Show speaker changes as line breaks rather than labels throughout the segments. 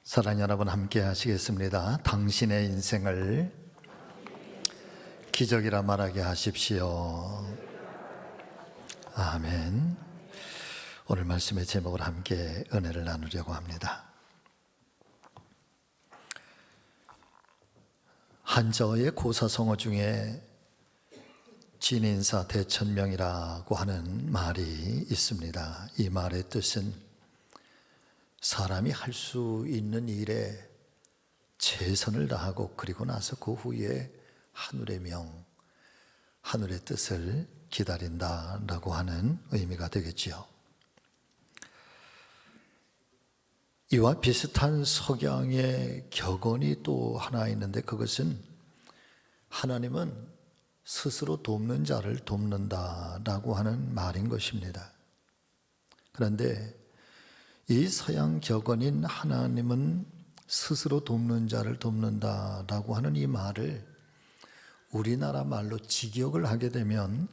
사랑하는 여러분, 함께 하시겠습니다. 당신의 인생을 기적이라 말하게 하십시오. 아멘. 오늘 말씀의 제목을 함께 은혜를 나누려고 합니다. 한자어의 고사성어 중에 진인사 대천명이라고 하는 말이 있습니다. 이 말의 뜻은 사람이 할 수 있는 일에 최선을 다하고 그리고 나서 그 후에 하늘의 명, 하늘의 뜻을 기다린다라고 하는 의미가 되겠지요. 이와 비슷한 석양의 격언이 또 하나 있는데, 그것은 하나님은 스스로 돕는 자를 돕는다라고 하는 말인 것입니다. 그런데 이 서양 격언인 하나님은 스스로 돕는 자를 돕는다라고 하는 이 말을 우리나라 말로 직역을 하게 되면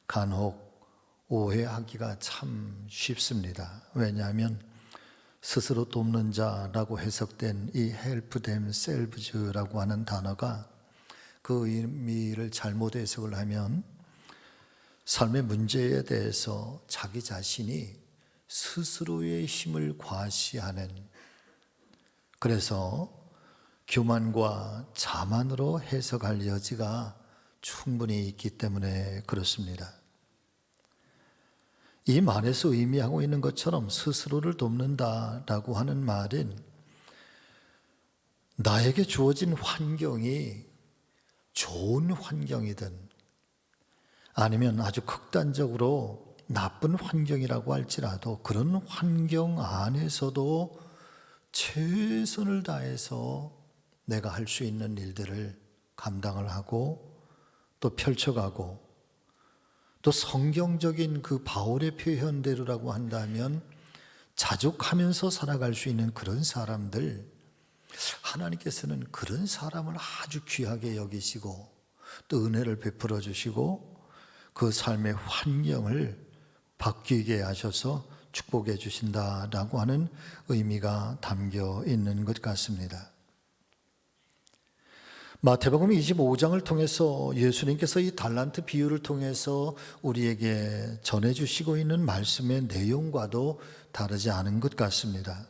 간혹 오해하기가 참 쉽습니다. 왜냐하면 스스로 돕는 자라고 해석된 이 help themselves라고 하는 단어가 그 의미를 잘못 해석을 하면 삶의 문제에 대해서 자기 자신이 스스로의 힘을 과시하는, 그래서 교만과 자만으로 해석할 여지가 충분히 있기 때문에 그렇습니다. 이 말에서 의미하고 있는 것처럼 스스로를 돕는다라고 하는 말은 나에게 주어진 환경이 좋은 환경이든 아니면 아주 극단적으로 나쁜 환경이라고 할지라도 그런 환경 안에서도 최선을 다해서 내가 할 수 있는 일들을 감당을 하고 또 펼쳐가고, 또 성경적인 그 바울의 표현대로라고 한다면 자족하면서 살아갈 수 있는 그런 사람들, 하나님께서는 그런 사람을 아주 귀하게 여기시고 또 은혜를 베풀어 주시고 그 삶의 환경을 바뀌게 하셔서 축복해 주신다라고 하는 의미가 담겨 있는 것 같습니다. 마태복음 25장을 통해서 예수님께서 이 달란트 비유를 통해서 우리에게 전해주시고 있는 말씀의 내용과도 다르지 않은 것 같습니다.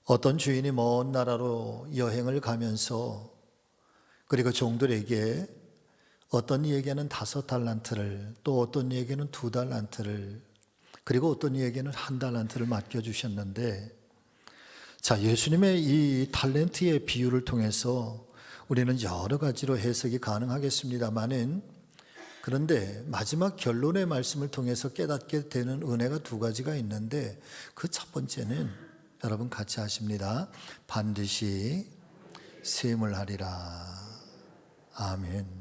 어떤 주인이 먼 나라로 여행을 가면서 그리고 종들에게 어떤 이에게는 5달란트를, 또 어떤 이에게는 2달란트를, 그리고 어떤 이에게는 1달란트를 맡겨주셨는데, 자, 예수님의 이 탤런트의 비유를 통해서 우리는 여러 가지로 해석이 가능하겠습니다만은, 그런데 마지막 결론의 말씀을 통해서 깨닫게 되는 은혜가 2가지가 있는데, 그 첫 번째는 여러분 같이 하십니다. 반드시 셈을 하리라. 아멘.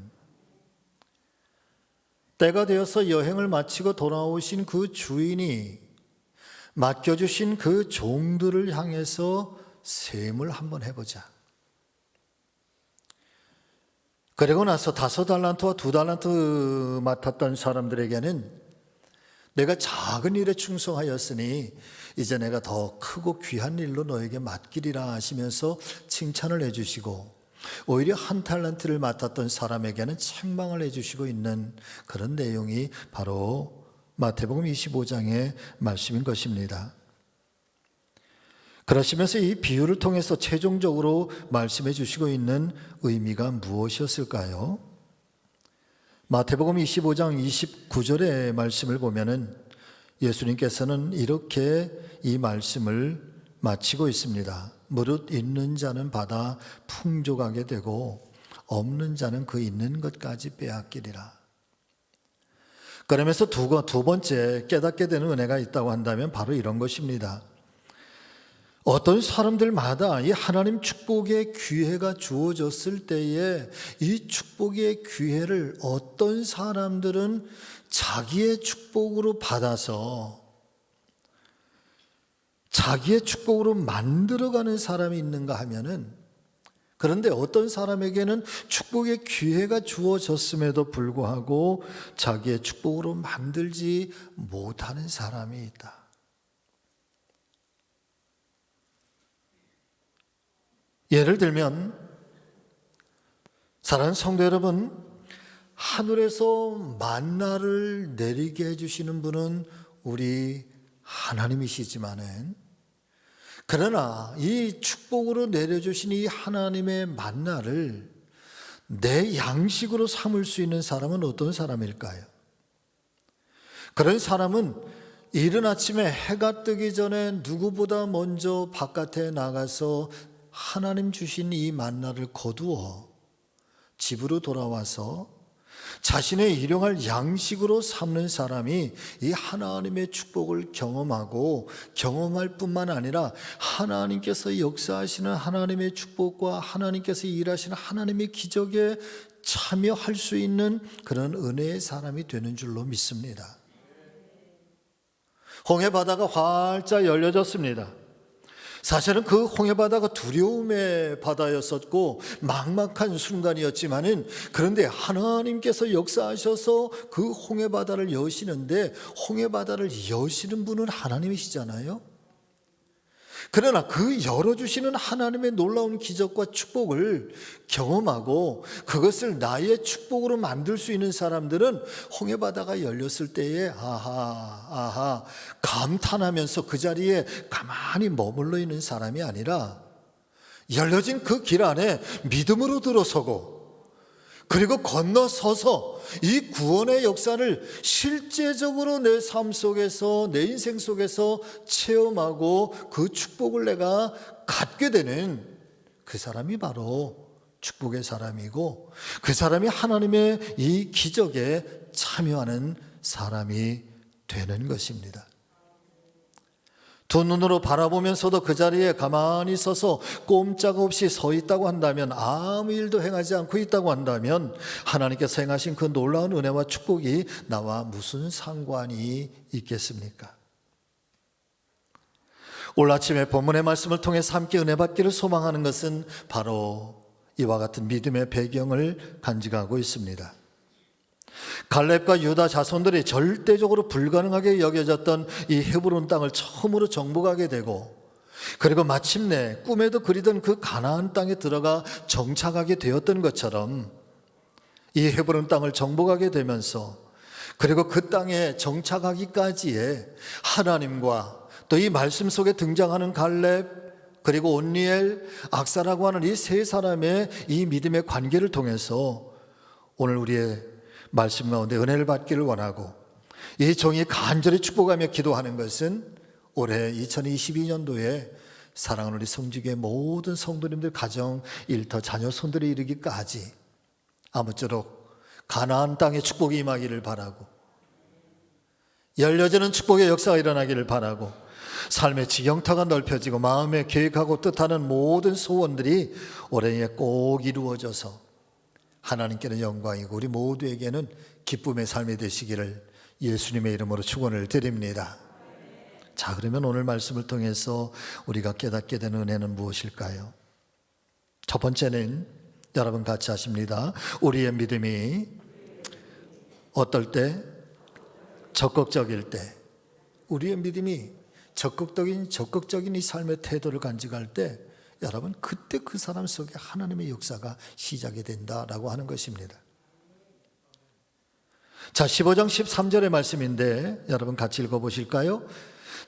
때가 되어서 여행을 마치고 돌아오신 그 주인이 맡겨주신 그 종들을 향해서 셈을 한번 해보자. 그리고 나서 5달란트와 2달란트 맡았던 사람들에게는 내가 작은 일에 충성하였으니 이제 내가 더 크고 귀한 일로 너에게 맡기리라 하시면서 칭찬을 해주시고, 오히려 1달란트를 맡았던 사람에게는 책망을 해주시고 있는 그런 내용이 바로 마태복음 25장의 말씀인 것입니다. 그러시면서 이 비유를 통해서 최종적으로 말씀해 주시고 있는 의미가 무엇이었을까요? 마태복음 25장 29절의 말씀을 보면은 예수님께서는 이렇게 이 말씀을 마치고 있습니다. 무릇 있는 자는 받아 풍족하게 되고 없는 자는 그 있는 것까지 빼앗기리라. 그러면서 두 번째 깨닫게 되는 은혜가 있다고 한다면 바로 이런 것입니다. 어떤 사람들마다 이 하나님 축복의 기회가 주어졌을 때에 이 축복의 기회를 어떤 사람들은 자기의 축복으로 받아서 자기의 축복으로 만들어가는 사람이 있는가 하면은, 그런데 어떤 사람에게는 축복의 기회가 주어졌음에도 불구하고 자기의 축복으로 만들지 못하는 사람이 있다. 예를 들면 사랑하는 성도 여러분, 하늘에서 만나를 내리게 해주시는 분은 우리 하나님이시지만은, 그러나 이 축복으로 내려주신 이 하나님의 만나를 내 양식으로 삼을 수 있는 사람은 어떤 사람일까요? 그런 사람은 이른 아침에 해가 뜨기 전에 누구보다 먼저 바깥에 나가서 하나님 주신 이 만나를 거두어 집으로 돌아와서 자신의 일용할 양식으로 삼는 사람이 이 하나님의 축복을 경험하고 경험할 뿐만 아니라 하나님께서 역사하시는 하나님의 축복과 하나님께서 일하시는 하나님의 기적에 참여할 수 있는 그런 은혜의 사람이 되는 줄로 믿습니다. 홍해바다가 활짝 열려졌습니다. 사실은 그 홍해바다가 두려움의 바다였었고 막막한 순간이었지만은, 그런데 하나님께서 역사하셔서 그 홍해바다를 여시는데, 홍해바다를 여시는 분은 하나님이시잖아요. 그러나 그 열어주시는 하나님의 놀라운 기적과 축복을 경험하고 그것을 나의 축복으로 만들 수 있는 사람들은 홍해바다가 열렸을 때에 아하 감탄하면서 그 자리에 가만히 머물러 있는 사람이 아니라, 열려진 그 길 안에 믿음으로 들어서고 그리고 건너서서 이 구원의 역사를 실제적으로 내 삶 속에서, 내 인생 속에서 체험하고 그 축복을 내가 갖게 되는 그 사람이 바로 축복의 사람이고, 그 사람이 하나님의 이 기적에 참여하는 사람이 되는 것입니다. 두 눈으로 바라보면서도 그 자리에 가만히 서서 꼼짝없이 서 있다고 한다면, 아무 일도 행하지 않고 있다고 한다면, 하나님께서 행하신 그 놀라운 은혜와 축복이 나와 무슨 상관이 있겠습니까? 오늘 아침에 본문의 말씀을 통해서 함께 은혜 받기를 소망하는 것은 바로 이와 같은 믿음의 배경을 간직하고 있습니다. 갈렙과 유다 자손들이 절대적으로 불가능하게 여겨졌던 이 헤브론 땅을 처음으로 정복하게 되고, 그리고 마침내 꿈에도 그리던 그 가나안 땅에 들어가 정착하게 되었던 것처럼 이 헤브론 땅을 정복하게 되면서, 그리고 그 땅에 정착하기까지의 하나님과 또 이 말씀 속에 등장하는 갈렙, 그리고 온니엘, 악사라고 하는 이 세 사람의 이 믿음의 관계를 통해서 오늘 우리의 말씀 가운데 은혜를 받기를 원하고, 이 종이 간절히 축복하며 기도하는 것은 올해 2022년도에 사랑하는 우리 성지교회 모든 성도님들 가정, 일터, 자녀 손들에 이르기까지 아무쪼록 가나안 땅에 축복이 임하기를 바라고, 열려지는 축복의 역사가 일어나기를 바라고, 삶의 지경타가 넓혀지고 마음에 계획하고 뜻하는 모든 소원들이 올해에 꼭 이루어져서 하나님께는 영광이고 우리 모두에게는 기쁨의 삶이 되시기를 예수님의 이름으로 축원을 드립니다. 자, 그러면 오늘 말씀을 통해서 우리가 깨닫게 되는 은혜는 무엇일까요? 첫 번째는 여러분 같이 하십니다. 우리의 믿음이 어떨 때? 적극적일 때. 우리의 믿음이 적극적인 이 삶의 태도를 간직할 때, 여러분 그때 그 사람 속에 하나님의 역사가 시작이 된다라고 하는 것입니다. 자, 15장 13절의 말씀인데 여러분 같이 읽어보실까요?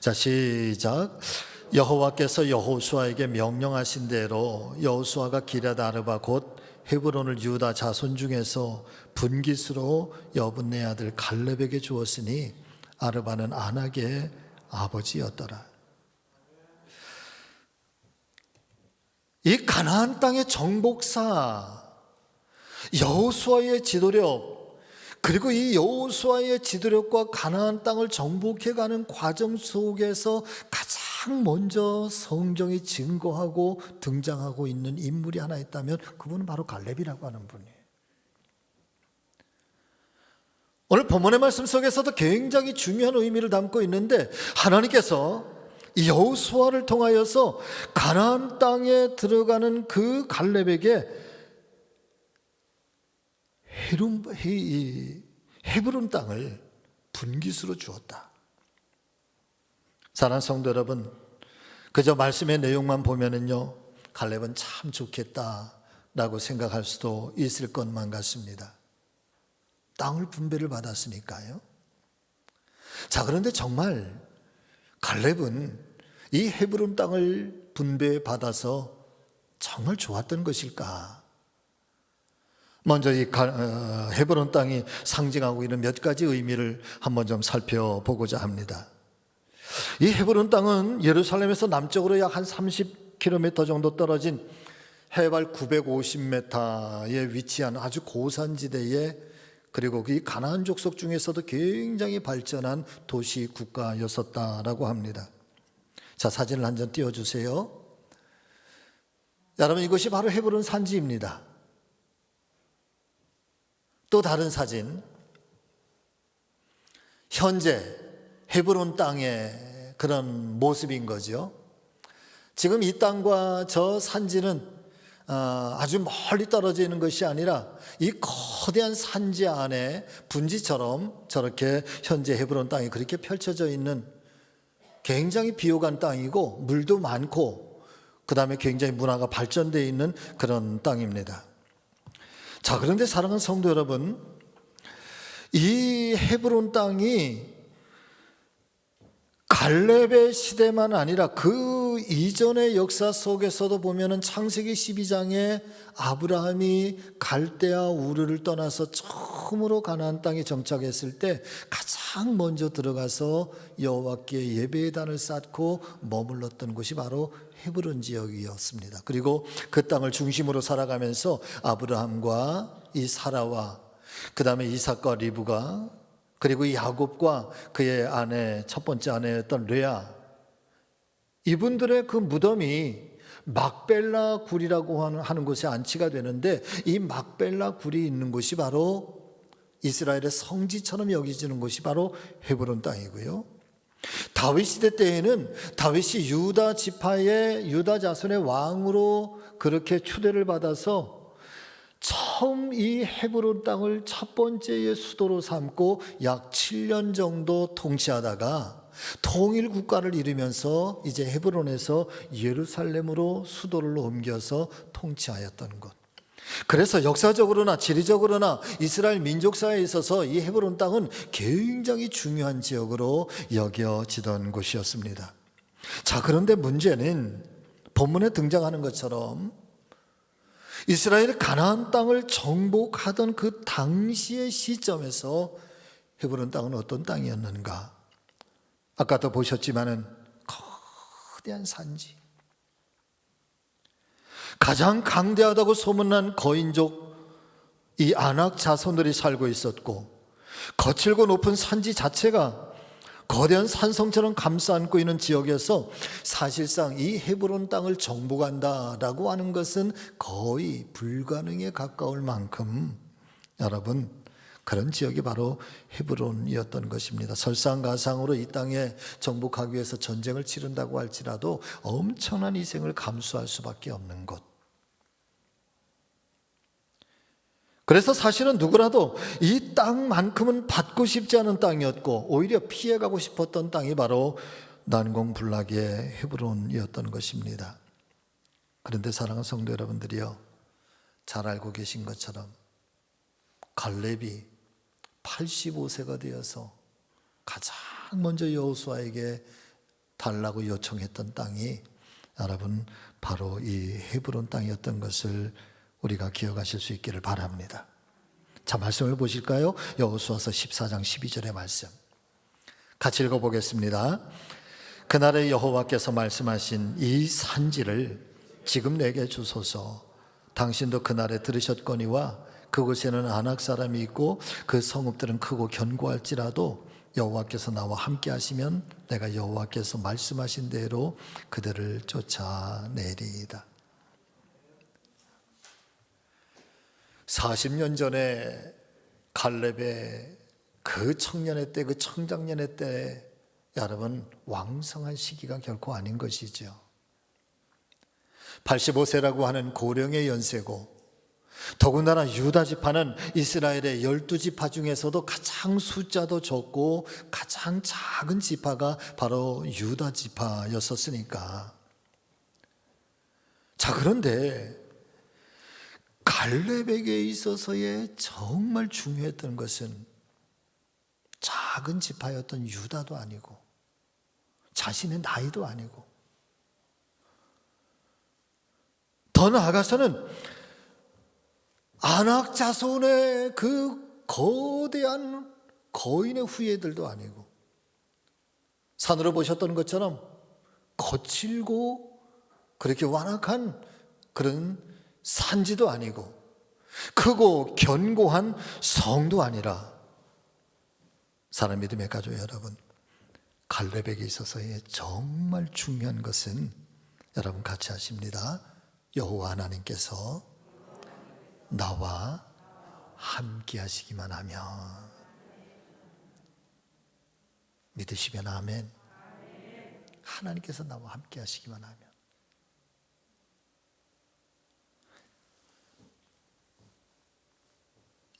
자, 시작. 여호와께서 여호수아에게 명령하신 대로 여호수아가 기럇 아르바 곧 헤브론을 유다 자손 중에서 분깃으로 여분네 아들 갈렙에게 주었으니 아르바는 아낙의 아버지였더라. 이 가나안 땅의 정복사 여호수아의 지도력, 그리고 이 여호수아의 지도력과 가나안 땅을 정복해가는 과정 속에서 가장 먼저 성경이 증거하고 등장하고 있는 인물이 하나 있다면 그분은 바로 갈렙이라고 하는 분이에요. 오늘 본문의 말씀 속에서도 굉장히 중요한 의미를 담고 있는데, 하나님께서 여호수아를 통하여서 가나안 땅에 들어가는 그 갈렙에게 헤브론 땅을 분깃으로 주었다. 사랑하는 성도 여러분, 그저 말씀의 내용만 보면은요, 갈렙은 참 좋겠다라고 생각할 수도 있을 것만 같습니다. 땅을 분배를 받았으니까요. 자, 그런데 정말 갈렙은 이 헤브론 땅을 분배받아서 정말 좋았던 것일까? 먼저 이 헤브론 땅이 상징하고 있는 몇 가지 의미를 한번 좀 살펴보고자 합니다. 이 헤브론 땅은 예루살렘에서 남쪽으로 약 한 30km 정도 떨어진 해발 950m에 위치한 아주 고산지대에, 그리고 이 가나안 족속 중에서도 굉장히 발전한 도시 국가였었다라고 합니다. 자, 사진을 한 장 띄워주세요. 여러분, 이것이 바로 헤브론 산지입니다. 또 다른 사진, 현재 헤브론 땅의 그런 모습인 거죠. 지금 이 땅과 저 산지는 아주 멀리 떨어져 있는 것이 아니라 이 거대한 산지 안에 분지처럼 저렇게 현재 헤브론 땅이 그렇게 펼쳐져 있는 굉장히 비옥한 땅이고, 물도 많고, 그 다음에 굉장히 문화가 발전되어 있는 그런 땅입니다. 자, 그런데 사랑하는 성도 여러분, 이 헤브론 땅이 갈렙의 시대만 아니라 그 이전의 역사 속에서도 보면은 창세기 12장에 아브라함이 갈대아 우르를 떠나서 처음으로 가나안 땅에 정착했을 때 가장 먼저 들어가서 여호와께 예배의 단을 쌓고 머물렀던 곳이 바로 헤브론 지역이었습니다. 그리고 그 땅을 중심으로 살아가면서 아브라함과 이 사라와, 그 다음에 이삭과 리브가, 그리고 야곱과 그의 아내, 첫 번째 아내였던 레아, 이분들의 그 무덤이 막벨라 굴이라고 하는 곳에 안치가 되는데, 이 막벨라 굴이 있는 곳이 바로 이스라엘의 성지처럼 여겨지는 곳이 바로 헤브론 땅이고요. 다윗 시대 때에는 다윗이 유다 지파의, 유다 자손의 왕으로 그렇게 추대를 받아서 처음 이 헤브론 땅을 첫 번째의 수도로 삼고 약 7년 정도 통치하다가 통일 국가를 이루면서 이제 헤브론에서 예루살렘으로 수도를 옮겨서 통치하였던 것. 그래서 역사적으로나 지리적으로나 이스라엘 민족사에 있어서 이 헤브론 땅은 굉장히 중요한 지역으로 여겨지던 곳이었습니다. 자, 그런데 문제는 본문에 등장하는 것처럼 이스라엘이 가나안 땅을 정복하던 그 당시의 시점에서 헤브론 땅은 어떤 땅이었는가? 아까도 보셨지만은 거대한 산지, 가장 강대하다고 소문난 거인족 이 아낙 자손들이 살고 있었고, 거칠고 높은 산지 자체가 거대한 산성처럼 감싸 안고 있는 지역에서 사실상 이 헤브론 땅을 정복한다라고 하는 것은 거의 불가능에 가까울 만큼, 여러분, 그런 지역이 바로 헤브론이었던 것입니다. 설상가상으로 이 땅에 정복하기 위해서 전쟁을 치른다고 할지라도 엄청난 희생을 감수할 수밖에 없는 곳. 그래서 사실은 누구라도 이 땅만큼은 받고 싶지 않은 땅이었고, 오히려 피해가고 싶었던 땅이 바로 난공불락의 헤브론이었던 것입니다. 그런데 사랑하는 성도 여러분들이요, 잘 알고 계신 것처럼 갈렙이 85세가 되어서 가장 먼저 여호수아에게 달라고 요청했던 땅이, 여러분, 바로 이 헤브론 땅이었던 것을 우리가 기억하실 수 있기를 바랍니다. 자, 말씀을 보실까요? 여호수아서 14장 12절의 말씀 같이 읽어보겠습니다. 그날에 여호와께서 말씀하신 이 산지를 지금 내게 주소서. 당신도 그날에 들으셨거니와 그곳에는 아낙 사람이 있고 그 성읍들은 크고 견고할지라도 여호와께서 나와 함께 하시면 내가 여호와께서 말씀하신 대로 그들을 쫓아내리이다. 40년 전에 갈렙의 그 청년의 때, 그 청장년의 때, 여러분, 왕성한 시기가 결코 아닌 것이죠. 85세라고 하는 고령의 연세고, 더군다나 유다 지파는 이스라엘의 12지파 중에서도 가장 숫자도 적고 가장 작은 지파가 바로 유다 지파였었으니까 자, 그런데 갈렙에게 있어서의 정말 중요했던 것은 작은 지파였던 유다도 아니고 자신의 나이도 아니고, 더 나아가서는 아낙 자손의 그 거대한 거인의 후예들도 아니고, 산으로 보셨던 것처럼 거칠고 그렇게 완악한 그런 산지도 아니고, 크고 견고한 성도 아니라, 사람 믿음의 가족 여러분, 갈렙에게 있어서의 정말 중요한 것은 여러분 같이 하십니다. 여호와 하나님께서 나와 함께 하시기만 하면. 믿으시면 아멘. 하나님께서 나와 함께 하시기만 하면.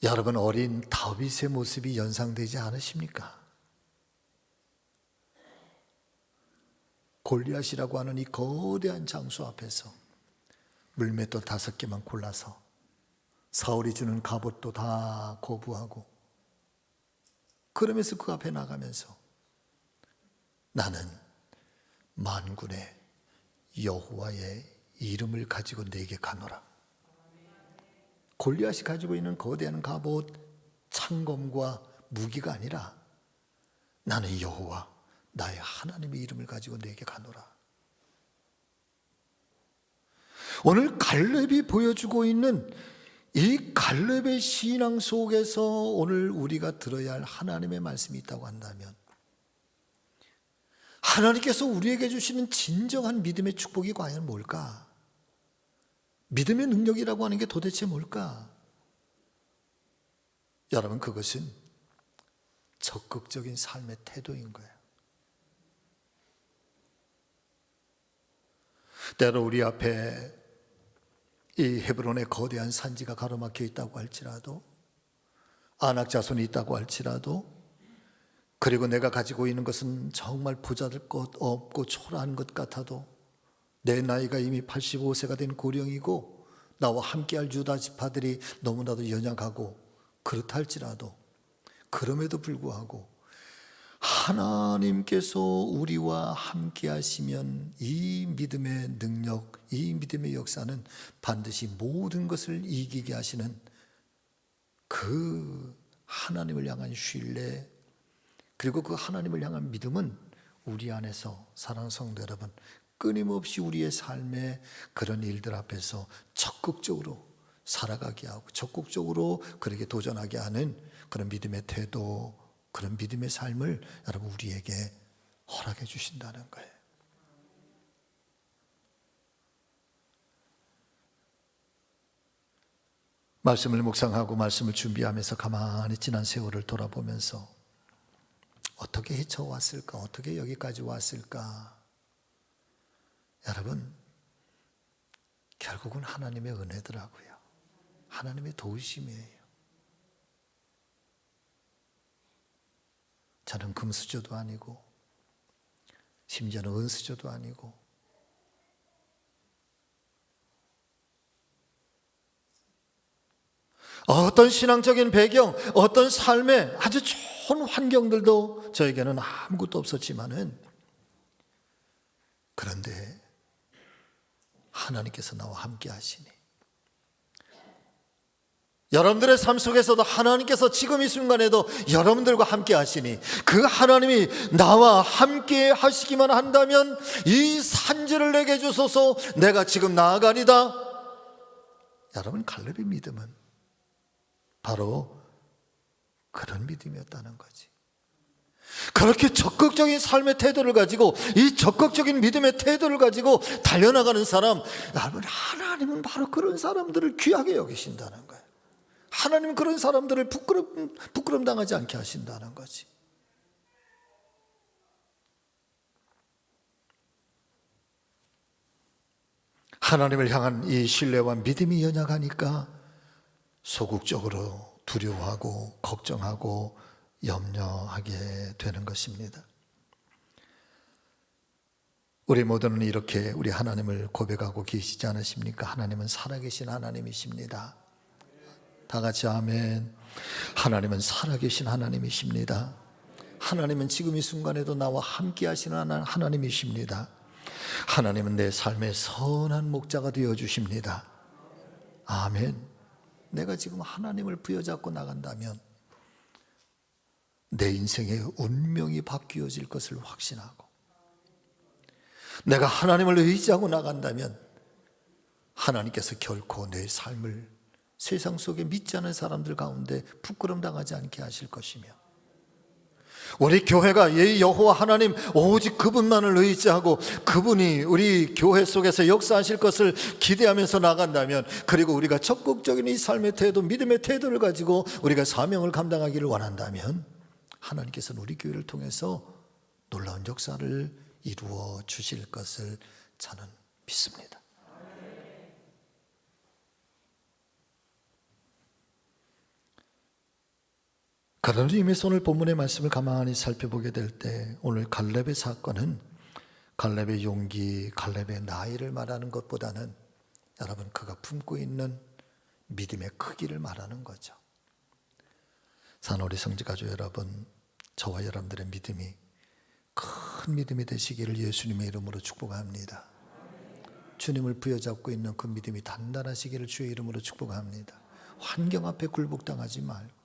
여러분, 어린 다윗의 모습이 연상되지 않으십니까? 골리앗이라고 하는 이 거대한 장수 앞에서 물맷돌 5개만 골라서 사울이 주는 갑옷도 다 거부하고, 그러면서 그 앞에 나가면서 나는 만군의 여호와의 이름을 가지고 내게 가노라. 골리앗이 가지고 있는 거대한 갑옷, 창검과 무기가 아니라 나는 여호와 나의 하나님의 이름을 가지고 내게 가노라. 오늘 갈렙이 보여주고 있는 이 갈렙의 신앙 속에서 오늘 우리가 들어야 할 하나님의 말씀이 있다고 한다면, 하나님께서 우리에게 주시는 진정한 믿음의 축복이 과연 뭘까? 믿음의 능력이라고 하는 게 도대체 뭘까? 여러분, 그것은 적극적인 삶의 태도인 거예요. 때로 우리 앞에 이 헤브론의 거대한 산지가 가로막혀 있다고 할지라도, 아낙 자손이 있다고 할지라도, 그리고 내가 가지고 있는 것은 정말 부자될 것 없고 초라한 것 같아도, 내 나이가 이미 85세가 된 고령이고 나와 함께할 유다 지파들이 너무나도 연약하고 그렇다 할지라도, 그럼에도 불구하고 하나님께서 우리와 함께 하시면 이 믿음의 능력, 이 믿음의 역사는 반드시 모든 것을 이기게 하시는 그 하나님을 향한 신뢰, 그리고 그 하나님을 향한 믿음은 우리 안에서, 사랑하는 성도 여러분, 끊임없이 우리의 삶의 그런 일들 앞에서 적극적으로 살아가게 하고 적극적으로 그렇게 도전하게 하는 그런 믿음의 태도, 그런 믿음의 삶을 여러분 우리에게 허락해 주신다는 거예요. 말씀을 묵상하고 말씀을 준비하면서 가만히 지난 세월을 돌아보면서 어떻게 헤쳐왔을까? 어떻게 여기까지 왔을까? 여러분, 결국은 하나님의 은혜더라고요. 하나님의 도우심이에요. 저는 금수저도 아니고 심지어는 은수저도 아니고 어떤 신앙적인 배경, 어떤 삶의 아주 좋은 환경들도 저에게는 아무것도 없었지만은, 그런데 하나님께서 나와 함께 하시니, 여러분들의 삶 속에서도 하나님께서 지금 이 순간에도 여러분들과 함께 하시니, 그 하나님이 나와 함께 하시기만 한다면 이 산지를 내게 주소서, 내가 지금 나아가리다. 여러분, 갈렙의 믿음은 바로 그런 믿음이었다는 거지. 그렇게 적극적인 삶의 태도를 가지고, 이 적극적인 믿음의 태도를 가지고 달려나가는 사람, 여러분, 하나님은 바로 그런 사람들을 귀하게 여기신다는 거예요. 하나님은 그런 사람들을 부끄럼 당하지 않게 하신다는 거지. 하나님을 향한 이 신뢰와 믿음이 연약하니까 소극적으로 두려워하고 걱정하고 염려하게 되는 것입니다. 우리 모두는 이렇게 우리 하나님을 고백하고 계시지 않으십니까? 하나님은 살아계신 하나님이십니다. 다 같이 아멘. 하나님은 살아계신 하나님이십니다. 하나님은 지금 이 순간에도 나와 함께 하시는 하나님이십니다. 하나님은 내 삶의 선한 목자가 되어주십니다. 아멘. 내가 지금 하나님을 부여잡고 나간다면 내 인생의 운명이 바뀌어질 것을 확신하고, 내가 하나님을 의지하고 나간다면 하나님께서 결코 내 삶을 세상 속에 믿지 않은 사람들 가운데 부끄럼 당하지 않게 하실 것이며, 우리 교회가 여호와 하나님 오직 그분만을 의지하고 그분이 우리 교회 속에서 역사하실 것을 기대하면서 나간다면, 그리고 우리가 적극적인 이 삶의 태도, 믿음의 태도를 가지고 우리가 사명을 감당하기를 원한다면 하나님께서는 우리 교회를 통해서 놀라운 역사를 이루어 주실 것을 저는 믿습니다. 그런 의미에서 오늘 본문의 말씀을 가만히 살펴보게 될 때, 오늘 갈렙의 사건은 갈렙의 용기, 갈렙의 나이를 말하는 것보다는 여러분 그가 품고 있는 믿음의 크기를 말하는 거죠. 산오리 성지가족 여러분, 저와 여러분들의 믿음이 큰 믿음이 되시기를 예수님의 이름으로 축복합니다. 주님을 부여잡고 있는 그 믿음이 단단하시기를 주의 이름으로 축복합니다. 환경 앞에 굴복당하지 말고.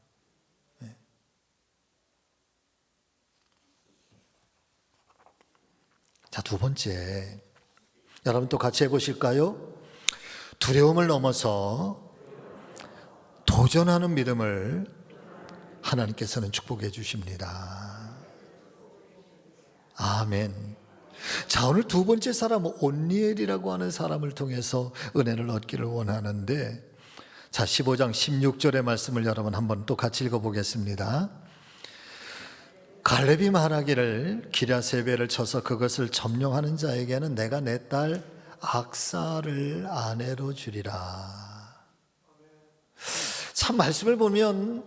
자, 두 번째, 여러분 또 같이 해보실까요? 두려움을 넘어서 도전하는 믿음을 하나님께서는 축복해 주십니다. 아멘. 자, 오늘 두 번째 사람은 온니엘이라고 하는 사람을 통해서 은혜를 얻기를 원하는데, 자, 15장 16절의 말씀을 여러분 한번 또 같이 읽어보겠습니다. 갈렙이 말하기를 기랴세벨을 쳐서 그것을 점령하는 자에게는 내가 내 딸 악사를 아내로 주리라. 참 말씀을 보면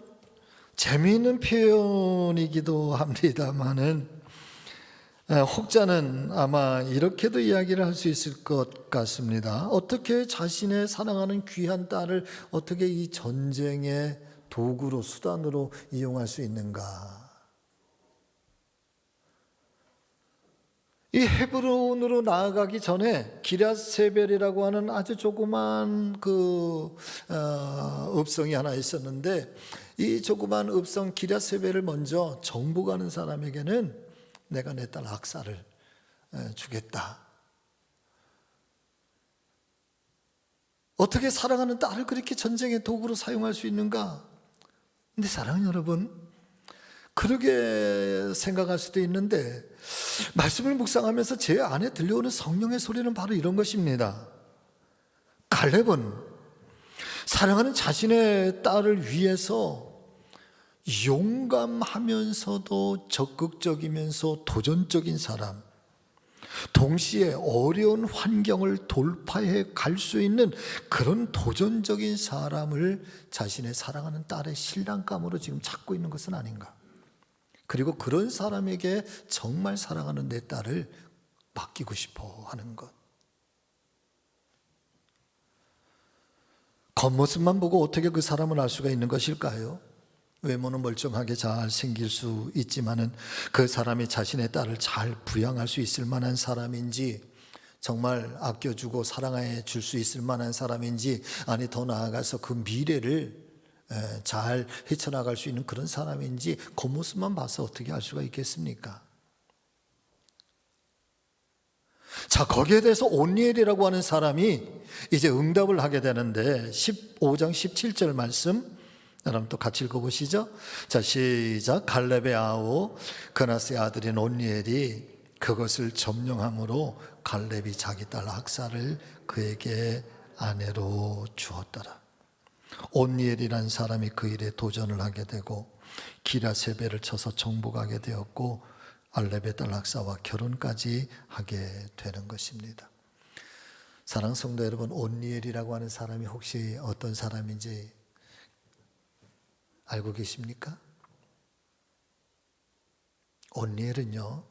재미있는 표현이기도 합니다만은, 혹자는 아마 이렇게도 이야기를 할 수 있을 것 같습니다. 어떻게 자신의 사랑하는 귀한 딸을 어떻게 이 전쟁의 도구로, 수단으로 이용할 수 있는가? 이 헤브론으로 나아가기 전에 기랴세벨이라고 하는 아주 조그만 읍성이 하나 있었는데, 이 조그만 읍성 기랴세벨을 먼저 정복하는 사람에게는 내가 내 딸 악사를 주겠다. 어떻게 사랑하는 딸을 그렇게 전쟁의 도구로 사용할 수 있는가? 근데 사랑하는 여러분, 그렇게 생각할 수도 있는데, 말씀을 묵상하면서 제 안에 들려오는 성령의 소리는 바로 이런 것입니다. 갈렙은 사랑하는 자신의 딸을 위해서 용감하면서도 적극적이면서 도전적인 사람, 동시에 어려운 환경을 돌파해 갈 수 있는 그런 도전적인 사람을 자신의 사랑하는 딸의 신랑감으로 지금 찾고 있는 것은 아닌가? 그리고 그런 사람에게 정말 사랑하는 내 딸을 맡기고 싶어 하는 것. 겉모습만 보고 어떻게 그 사람을 알 수가 있는 것일까요? 외모는 멀쩡하게 잘 생길 수 있지만은 그 사람이 자신의 딸을 잘 부양할 수 있을 만한 사람인지, 정말 아껴주고 사랑해 줄 수 있을 만한 사람인지, 아니 더 나아가서 그 미래를 잘 헤쳐나갈 수 있는 그런 사람인지 겉모습만 봐서 어떻게 알 수가 있겠습니까? 자, 거기에 대해서 온니엘이라고 하는 사람이 이제 응답을 하게 되는데, 15장 17절 말씀 여러분 또 같이 읽어보시죠. 자, 시작. 갈렙의 아우 그나스의 아들인 온니엘이 그것을 점령함으로 갈렙이 자기 딸 악사를 그에게 아내로 주었더라. 온니엘이라는 사람이 그 일에 도전을 하게 되고 기랴세벨을 쳐서 정복하게 되었고 갈렙의 딸 악사와 결혼까지 하게 되는 것입니다. 사랑하는 성도 여러분, 온니엘이라고 하는 사람이 혹시 어떤 사람인지 알고 계십니까? 온니엘은요,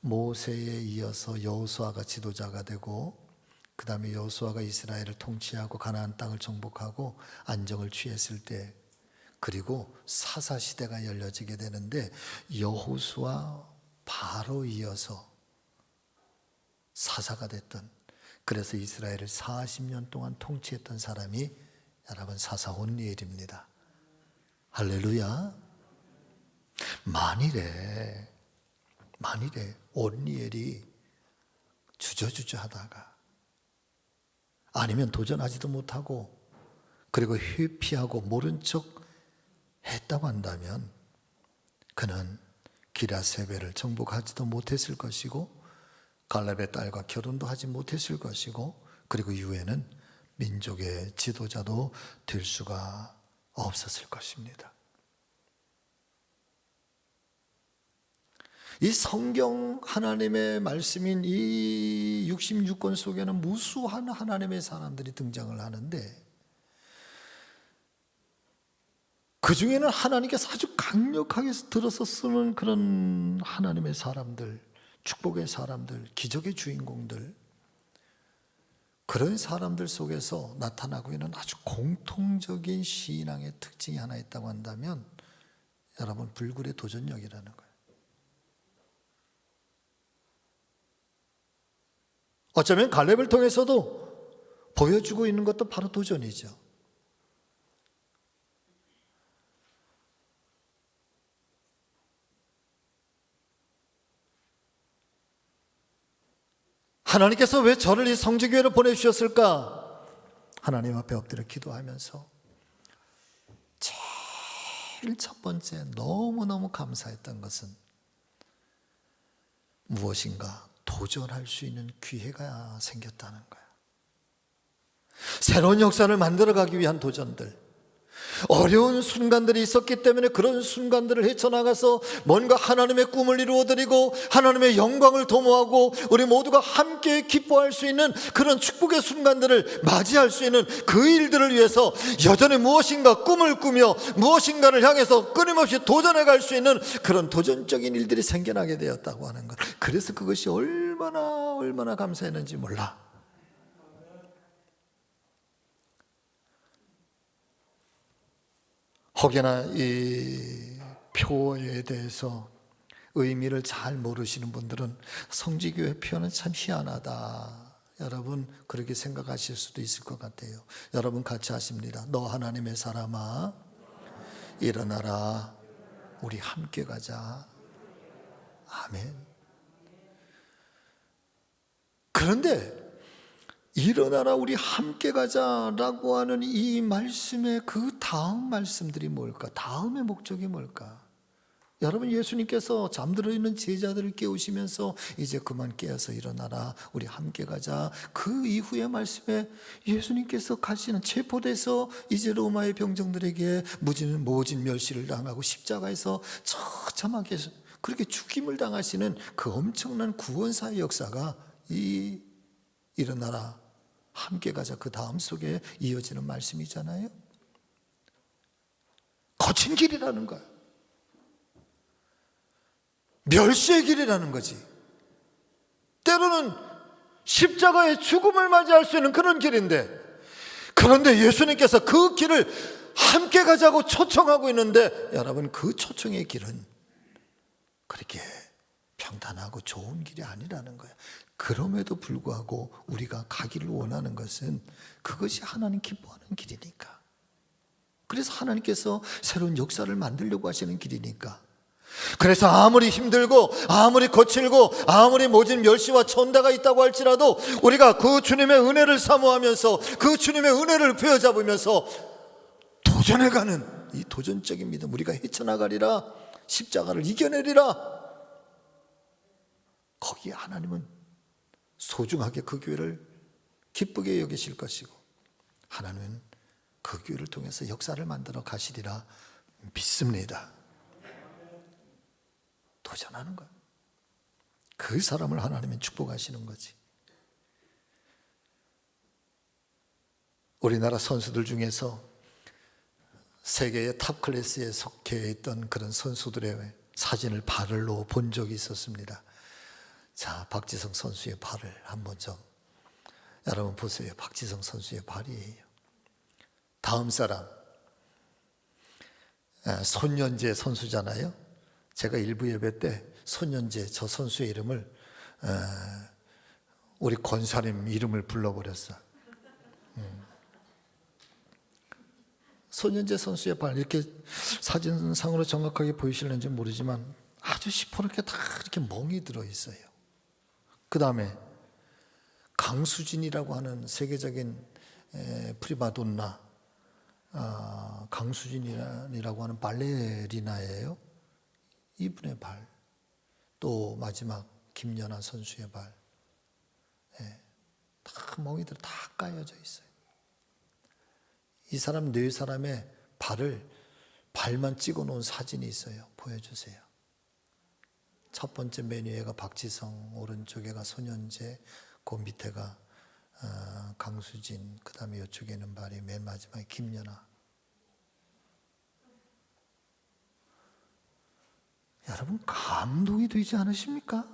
모세에 이어서 여호수아가 지도자가 되고, 그 다음에 여호수아가 이스라엘을 통치하고 가나안 땅을 정복하고 안정을 취했을 때, 그리고 사사시대가 열려지게 되는데, 여호수아 바로 이어서 사사가 됐던, 그래서 이스라엘을 40년 동안 통치했던 사람이 여러분 사사 온니엘입니다. 할렐루야. 만일에 온니엘이 주저주저 하다가, 아니면 도전하지도 못하고 그리고 회피하고 모른 척 했다고 한다면, 그는 기라세벨을 정복하지도 못했을 것이고, 갈렙의 딸과 결혼도 하지 못했을 것이고, 그리고 이후에는 민족의 지도자도 될 수가 없었을 것입니다. 이 성경 하나님의 말씀인 이 66권 속에는 무수한 하나님의 사람들이 등장을 하는데, 그 중에는 하나님께서 아주 강력하게 들어서 쓰는 그런 하나님의 사람들, 축복의 사람들, 기적의 주인공들, 그런 사람들 속에서 나타나고 있는 아주 공통적인 신앙의 특징이 하나 있다고 한다면, 여러분, 불굴의 도전력이라는 거예요. 어쩌면 갈렙을 통해서도 보여주고 있는 것도 바로 도전이죠. 하나님께서 왜 저를 이 성지교회로 보내주셨을까? 하나님 앞에 엎드려 기도하면서 제일 첫 번째 너무너무 감사했던 것은 무엇인가? 도전할 수 있는 기회가 생겼다는 거야. 새로운 역사를 만들어가기 위한 도전들, 어려운 순간들이 있었기 때문에 그런 순간들을 헤쳐나가서 뭔가 하나님의 꿈을 이루어드리고 하나님의 영광을 도모하고 우리 모두가 함께 기뻐할 수 있는 그런 축복의 순간들을 맞이할 수 있는 그 일들을 위해서 여전히 무엇인가 꿈을 꾸며 무엇인가를 향해서 끊임없이 도전해 갈 수 있는 그런 도전적인 일들이 생겨나게 되었다고 하는 것. 그래서 그것이 얼마나 감사했는지 몰라. 혹여나 이 표에 대해서 의미를 잘 모르시는 분들은 성지교회 표는 참 희한하다, 여러분 그렇게 생각하실 수도 있을 것 같아요. 여러분 같이 하십니다. 너 하나님의 사람아, 일어나라, 우리 함께 가자. 아멘. 그런데 일어나라 우리 함께 가자라고 하는 이 말씀의 그 다음 말씀들이 뭘까? 다음의 목적이 뭘까? 여러분, 예수님께서 잠들어 있는 제자들을 깨우시면서 이제 그만 깨어서 일어나라 우리 함께 가자, 그 이후의 말씀에 예수님께서 가시는, 체포돼서 이제 로마의 병정들에게 모진 멸시를 당하고 십자가에서 처참하게 그렇게 죽임을 당하시는 그 엄청난 구원사의 역사가 이 일어나라 함께 가자 그 다음 속에 이어지는 말씀이잖아요. 거친 길이라는 거야. 멸시의 길이라는 거지. 때로는 십자가의 죽음을 맞이할 수 있는 그런 길인데, 그런데 예수님께서 그 길을 함께 가자고 초청하고 있는데, 여러분 그 초청의 길은 그렇게 평탄하고 좋은 길이 아니라는 거예요. 그럼에도 불구하고 우리가 가기를 원하는 것은 그것이 하나님 기뻐하는 길이니까, 그래서 하나님께서 새로운 역사를 만들려고 하시는 길이니까, 그래서 아무리 힘들고 아무리 거칠고 아무리 모진 멸시와 천대가 있다고 할지라도 우리가 그 주님의 은혜를 사모하면서 그 주님의 은혜를 부여잡으면서 도전해가는 이 도전적인 믿음, 우리가 헤쳐나가리라, 십자가를 이겨내리라, 거기에 하나님은 소중하게 그 교회를 기쁘게 여기실 것이고, 하나님은 그 교회를 통해서 역사를 만들어 가시리라 믿습니다. 도전하는 거야. 그 사람을 하나님은 축복하시는 거지. 우리나라 선수들 중에서 세계의 탑 클래스에 속해 있던 그런 선수들의 사진을 발을로 본 적이 있었습니다. 자, 박지성 선수의 발을 한번 좀 여러분 보세요. 박지성 선수의 발이에요. 다음 사람 손연재 선수잖아요. 제가 일부 예배 때 손연재 저 선수의 이름을 우리 권사님 이름을 불러버렸어. 손연재 선수의 발, 이렇게 사진상으로 정확하게 보이실는지 모르지만 아주 시퍼렇게 다 이렇게 멍이 들어있어요. 그 다음에 강수진이라고 하는 세계적인 프리마돈나, 강수진이라고 하는 발레리나예요. 이분의 발, 또 마지막 김연아 선수의 발, 다 멍이 들어 다 까여져 있어요. 이 사람 네 사람의 발만 찍어 놓은 사진이 있어요. 보여주세요. 첫 번째 맨 위에가 박지성, 오른쪽에가 손연재, 그 밑에가 강수진, 그 다음에 이쪽에는 발이 맨 마지막에 김연아. 여러분 감동이 되지 않으십니까?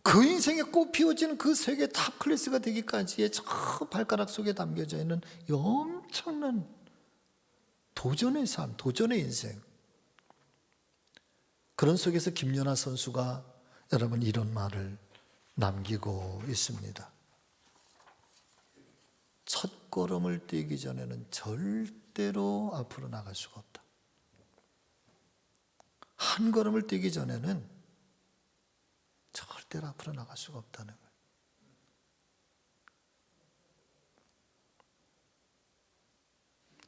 그 인생에 꽃 피워지는 그 세계 탑 클래스가 되기까지의 저 발가락 속에 담겨져 있는 엄청난 도전의 삶, 도전의 인생. 그런 속에서 김연아 선수가 여러분 이런 말을 남기고 있습니다. 첫 걸음을 떼기 전에는 절대로 앞으로 나갈 수가 없다. 한 걸음을 떼기 전에는 절대로 앞으로 나갈 수가 없다는 거예요.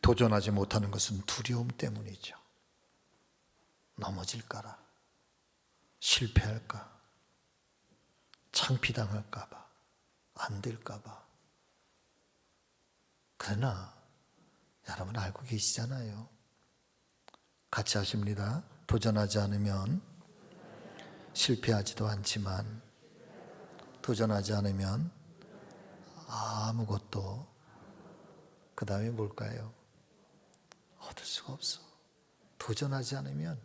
도전하지 못하는 것은 두려움 때문이죠. 넘어질까라, 실패할까, 창피당할까봐, 안 될까봐. 그러나 여러분 알고 계시잖아요. 같이 하십니다. 도전하지 않으면 실패하지도 않지만 도전하지 않으면 아무것도, 그 다음에 뭘까요? 얻을 수가 없어. 도전하지 않으면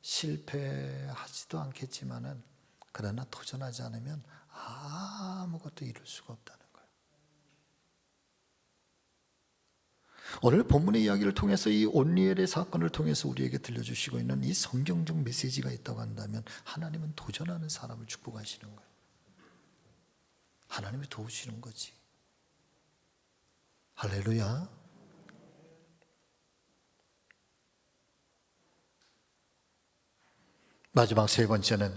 실패하지도 않겠지만은, 그러나 도전하지 않으면 아무것도 이룰 수가 없다는 거예요. 오늘 본문의 이야기를 통해서 이 온리엘의 사건을 통해서 우리에게 들려주시고 있는 이 성경적 메시지가 있다고 한다면, 하나님은 도전하는 사람을 축복하시는 거예요. 하나님이 도우시는 거지. 할렐루야. 마지막 세 번째는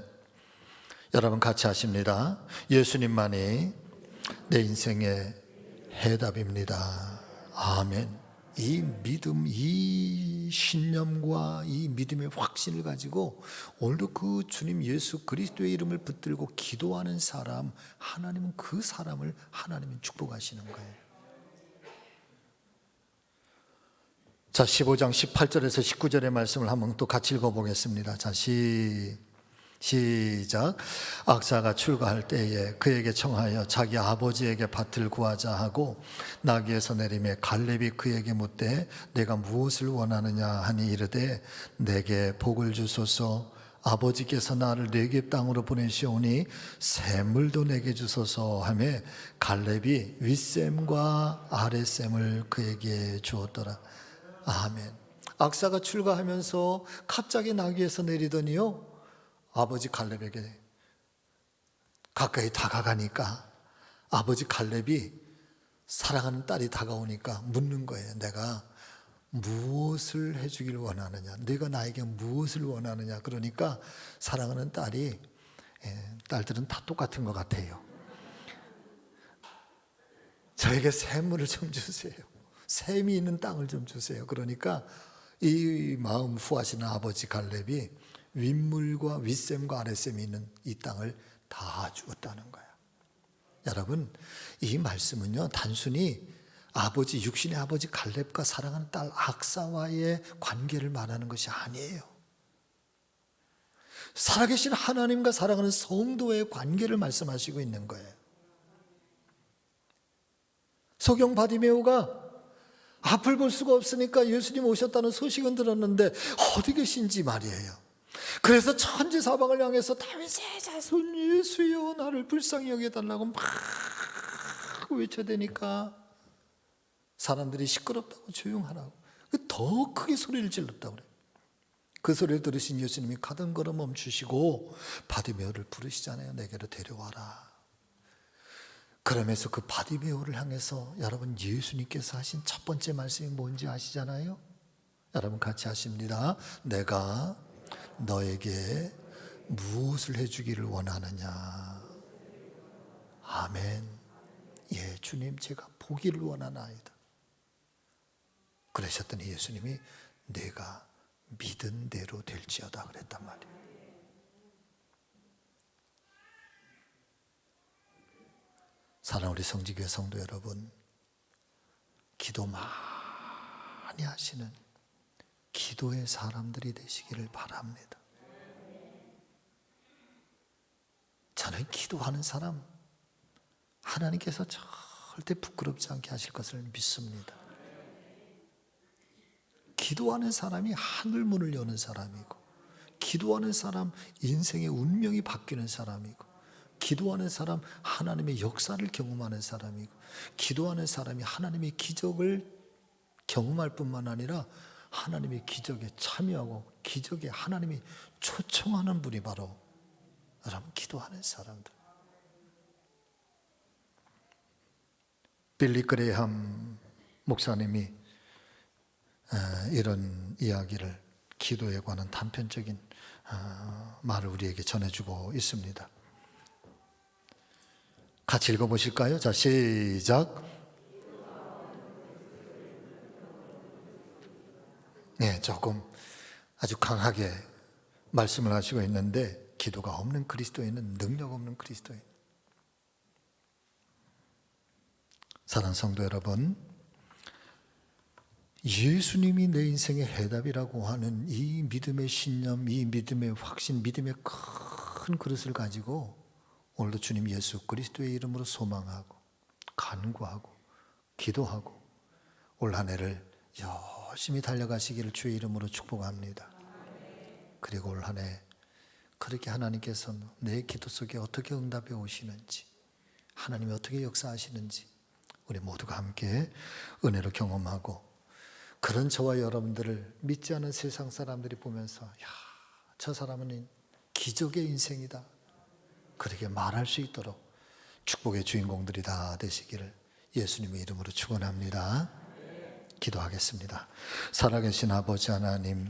여러분 같이 하십니다. 예수님만이 내 인생의 해답입니다. 아멘. 이 믿음, 이 신념과 이 믿음의 확신을 가지고 오늘도 그 주님 예수 그리스도의 이름을 붙들고 기도하는 사람, 하나님은 그 사람을 하나님은 축복하시는 거예요. 자, 15장 18절에서 19절의 말씀을 한번 또 같이 읽어보겠습니다. 자, 시작. 악사가 출가할 때에 그에게 청하여 자기 아버지에게 밭을 구하자 하고 나귀에서 내리매 갈렙이 그에게 묻되 내가 무엇을 원하느냐 하니 이르되 내게 복을 주소서. 아버지께서 나를 네겝 땅으로 보내시오니 샘물도 내게 주소서 하매 갈렙이 윗샘과 아랫샘을 그에게 주었더라. 아멘. 악사가 출가하면서 갑자기 나귀에서 내리더니요, 아버지 갈렙에게 가까이 다가가니까 아버지 갈렙이 사랑하는 딸이 다가오니까 묻는 거예요. 내가 무엇을 해주길 원하느냐, 네가 나에게 무엇을 원하느냐. 그러니까 사랑하는 딸이, 딸들은 다 똑같은 것 같아요. 저에게 샘물을 좀 주세요. 샘이 있는 땅을 좀 주세요. 그러니까 이 마음 후하시는 아버지 갈렙이 윗물과 윗샘과 아랫샘이 있는 이 땅을 다 주었다는 거야. 여러분, 이 말씀은요, 단순히 아버지, 육신의 아버지 갈렙과 사랑하는 딸 악사와의 관계를 말하는 것이 아니에요. 살아계신 하나님과 사랑하는 성도의 관계를 말씀하시고 있는 거예요. 소경 바디메오가 앞을 볼 수가 없으니까 예수님 오셨다는 소식은 들었는데 어디 계신지 말이에요. 그래서 천지사방을 향해서 다윗의 자손 예수여 나를 불쌍히 여겨달라고 막 외쳐대니까 사람들이 시끄럽다고 조용하라고 더 크게 소리를 질렀다고 그래요. 그 소리를 들으신 예수님이 가던 걸음 멈추시고 바디메오를 부르시잖아요. 내게로 데려와라. 그러면서 그 바디메오를 향해서 여러분 예수님께서 하신 첫 번째 말씀이 뭔지 아시잖아요? 여러분 같이 하십니다. 내가 너에게 무엇을 해주기를 원하느냐? 아멘. 예, 주님 제가 보기를 원하나이다. 그러셨더니 예수님이 내가 믿은 대로 될지어다 그랬단 말이에요. 사랑하는 우리 성지교회 성도 여러분, 기도 많이 하시는 기도의 사람들이 되시기를 바랍니다. 저는 기도하는 사람 하나님께서 절대 부끄럽지 않게 하실 것을 믿습니다. 기도하는 사람이 하늘문을 여는 사람이고, 기도하는 사람 인생의 운명이 바뀌는 사람이고, 기도하는 사람 하나님의 역사를 경험하는 사람이고, 기도하는 사람이 하나님의 기적을 경험할 뿐만 아니라 하나님의 기적에 참여하고 기적에 하나님이 초청하는 분이 바로 여러분 기도하는 사람들. 빌리 그레이엄 목사님이 이런 이야기를, 기도에 관한 단편적인 말을 우리에게 전해주고 있습니다. 같이 읽어보실까요? 자, 시작. 네, 조금 아주 강하게 말씀을 하시고 있는데, 기도가 없는 그리스도인은 능력 없는 그리스도인. 사랑하는 성도 여러분, 예수님이 내 인생의 해답이라고 하는 이 믿음의 신념, 이 믿음의 확신, 믿음의 큰 그릇을 가지고 오늘도 주님 예수 그리스도의 이름으로 소망하고 간구하고 기도하고 올 한 해를 열심히 달려가시기를 주의 이름으로 축복합니다. 그리고 올 한 해 그렇게 하나님께서 내 기도 속에 어떻게 응답해 오시는지, 하나님이 어떻게 역사하시는지 우리 모두가 함께 은혜로 경험하고, 그런 저와 여러분들을 믿지 않은 세상 사람들이 보면서 야, 저 사람은 기적의 인생이다, 그렇게 말할 수 있도록 축복의 주인공들이 다 되시기를 예수님의 이름으로 축원합니다. 기도하겠습니다. 살아계신 아버지 하나님,